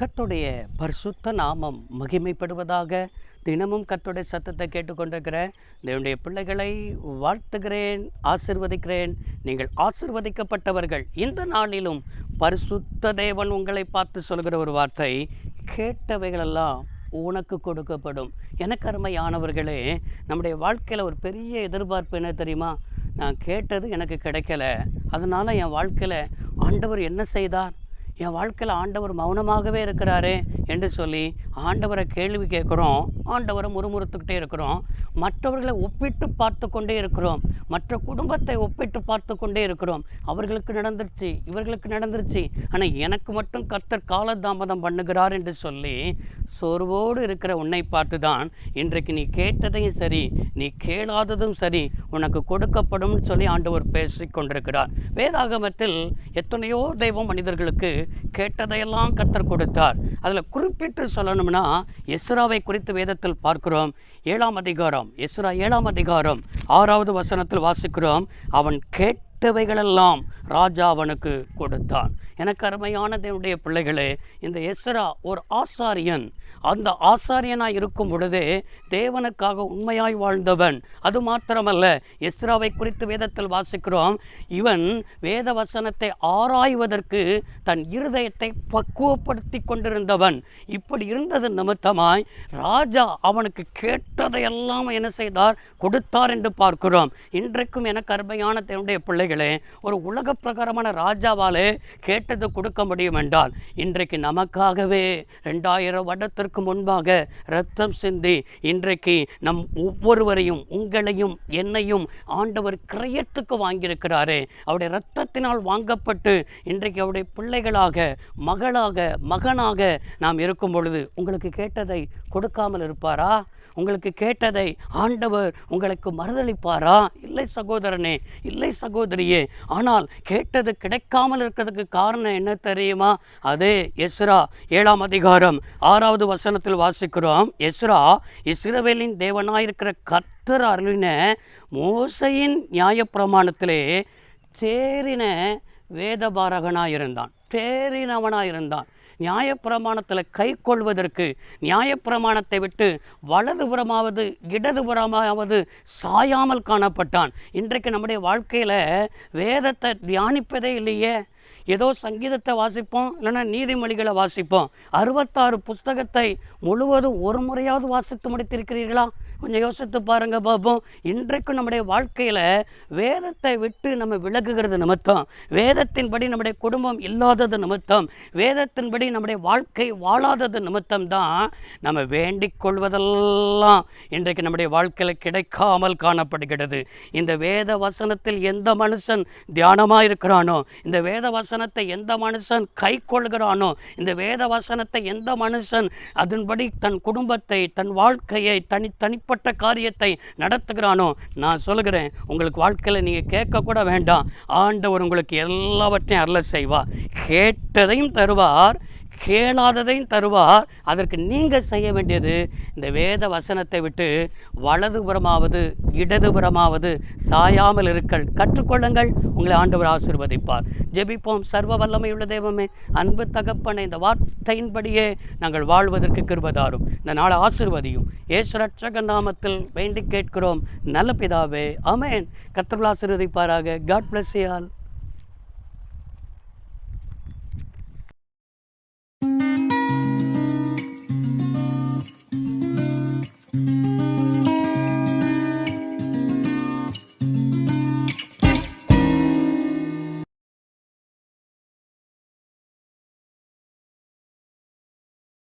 கர்த்தருடைய பரிசுத்த நாமம் மகிமைப்படுவதாக. தினமும் கர்த்தருடைய சத்தத்தை கேட்டுக்கொண்டிருக்கிற தேவனுடைய பிள்ளைகளை வாழ்த்துகிறேன், ஆசிர்வதிக்கிறேன். நீங்கள் ஆசிர்வதிக்கப்பட்டவர்கள். இந்த நாளிலும் பரிசுத்த தேவன் உங்களை பார்த்து சொல்கிற ஒரு வார்த்தை, கேட்டவைகளெல்லாம் உனக்கு கொடுக்கப்படும். எனக்கு அருமையானவர்களே, நம்முடைய வாழ்க்கையில் ஒரு பெரிய எதிர்பார்ப்பு என்ன தெரியுமா? நான் கேட்டது எனக்கு கிடைக்கல, அதனால் என் வாழ்க்கையில் ஆண்டவர் என்ன செய்தார், என் வாழ்க்கையில் ஆண்டவர் மௌனமாகவே இருக்கிறாரே என்று சொல்லி ஆண்டவரை கேள்வி கேட்குறோம். ஆண்டவரை முறுமுறுத்துக்கிட்டே இருக்கிறோம். மற்றவர்களை ஒப்பிட்டு பார்த்து கொண்டே இருக்கிறோம். மற்ற குடும்பத்தை ஒப்பிட்டு பார்த்து கொண்டே இருக்கிறோம். அவர்களுக்கு நடந்துருச்சு, இவர்களுக்கு நடந்துருச்சு, ஆனால் எனக்கு மட்டும் கர்த்தர் காலதாமதம் பண்ணுகிறார் என்று சொல்லி சோர்வோடு இருக்கிற உன்னை பார்த்து தான் இன்றைக்கு நீ கேட்டதையும் சரி, நீ கேளாததும் சரி உனக்கு கொடுக்கப்படும் சொல்லி ஆண்டவர் பேசி கொண்டிருக்கிறார். வேதாகமத்தில் எத்தனையோ தெய்வ மனிதர்களுக்கு கேட்டதையெல்லாம் கர்த்தர் கொடுத்தார். அதில் குறிப்பிட்டு சொல்லணும்னா எஸ்ராவை குறித்து வேதத்தில் பார்க்கிறோம். 7ஆம் அதிகாரம், எஸ்ரா 7ஆம் அதிகாரம் 6வது வசனத்தில் வாசிக்கிறோம். அவன் கேட்டவைகளெல்லாம் ராஜா அவனுக்கு கொடுத்தான். எனக்கு அருமையான தேவனுடைய பிள்ளைகளே, இந்த எஸ்ரா ஒரு ஆசாரியன். அந்த ஆசாரியனாய் இருக்கும் பொழுதே தேவனுக்காக உண்மையாய் வாழ்ந்தவன். அது மாத்திரமல்ல, எஸ்ராவை குறித்து வேதத்தில் வாசிக்கிறோம். இவன் வேத வசனத்தை ஆராய்வதற்கு தன் இருதயத்தை பக்குவப்படுத்தி கொண்டிருந்தவன். இப்படி இருந்தது நிமித்தமாய் ராஜா அவனுக்கு கேட்டதையெல்லாம் என்ன செய்தார், கொடுத்தார் என்று பார்க்கிறோம். இன்றைக்கும் எனக்கு அருமையான தேவனுடைய பிள்ளைகளே, ஒரு உலக பிரகாரமான ராஜாவாலே கேட்டது கொடுக்க முடியும் என்றால், இன்றைக்கு நமக்காகவே 2000 வருடத்திற்கு முன்பாக இரத்தம் சிந்தி இன்றைக்கு நம் ஒவ்வொருவரையும், உங்களையும் என்னையும் ஆண்டவர் கிரயத்துக்கு வாங்கியிருக்கிறாரே. அவருடைய இரத்தத்தினால் வாங்கப்பட்டு இன்றைக்கு அவருடைய பிள்ளைகளாக, மகளாக, மகனாக நாம் இருக்கும் பொழுது உங்களுக்கு கேட்டதை கொடுக்காமல் இருப்பாரா? உங்களுக்கு கேட்டதை ஆண்டவர் உங்களுக்கு மறுதளிப்பாரா? இல்லை சகோதரனே, இல்லை சகோதரியே. ஆனால் கேட்டது கிடைக்காமல் இருக்கிறதுக்கு காரணம் என்ன தெரியுமா? அதே எஸ்ரா 7ஆம் அதிகாரம் 6வது வசனத்தில் வாசிக்கிறோம். எஸ்ரா இஸ்ரவேலின் தேவனாயிருக்கிற கர்த்தர் அருளின மோசையின் நியாயப்பிரமாணத்திலே தேறின வேதபாரகனாயிருந்தான், தேறினவனாயிருந்தான். நியாயப்பிரமாணத்தில் கை கொள்வதற்கு, நியாயப்பிரமாணத்தை விட்டு வலதுபுறமாவது இடதுபுறமாவது சாயாமல் காணப்பட்டான். இன்றைக்கு நம்முடைய வாழ்க்கையில் வேதத்தை தியானிப்பதே இல்லையே. ஏதோ சங்கீதத்தை வாசிப்போம், இல்லைன்னா நீதிமொழிகளை வாசிப்போம். 66 புஸ்தகத்தை முழுவதும் ஒரு முறையாவது வாசித்து முடித்திருக்கிறீர்களா? கொஞ்சம் யோசித்து பாருங்கள் பார்ப்போம். இன்றைக்கும் நம்முடைய வாழ்க்கையில் வேதத்தை விட்டு நம்ம விலகுகிறது நிமித்தம், வேதத்தின்படி நம்முடைய குடும்பம் இல்லாதது நிமித்தம், வேதத்தின்படி நம்முடைய வாழ்க்கை வாழாதது நிமித்தம் தான் நம்ம வேண்டிக் கொள்வதெல்லாம் இன்றைக்கு நம்முடைய வாழ்க்கையில் கிடைக்காமல் காணப்படுகிறது. இந்த வேத வசனத்தில் எந்த மனுஷன் தியானமாக இருக்கிறானோ, இந்த வேத வசனத்தை எந்த மனுஷன் கை கொள்கிறானோ, இந்த வேத வசனத்தை எந்த மனுஷன் அதன்படி தன் குடும்பத்தை, தன் வாழ்க்கையை, தனிப்பட்ட காரியத்தை நடத்துகிறானோ, நான் சொல்லுகிறேன், உங்களுக்கு வாழ்க்கையில் நீங்கள் கேட்க கூட வேண்டாம், ஆண்டவர் உங்களுக்கு எல்லாவற்றையும் அருள செய்வார். கேட்டதையும் தருவார், கேளாததையும் தருவார். அதற்கு நீங்கள் செய்ய வேண்டியது, இந்த வேத வசனத்தை விட்டு வலதுபுறமாவது இடதுபுறமாவது சாயாமல் இருக்க கற்றுக்கொள்ளுங்கள். உங்களை ஆண்டவர் ஆசீர்வதிப்பார். ஜெபிப்போம். சர்வ வல்லமையுள்ள தெய்வமே, அன்பு தகப்பனே, இந்த வார்த்தையின்படியே நாங்கள் வாழ்வதற்கு கிருபை தாரும். இந்த நாளை ஆசீர்வதியும். இயேசு ரட்சகர் நாமத்தில் வேண்டி கேட்கிறோம் நல்ல பிதாவே, ஆமென். கர்த்தர் ஆசீர்வதிப்பாராக. God bless you all.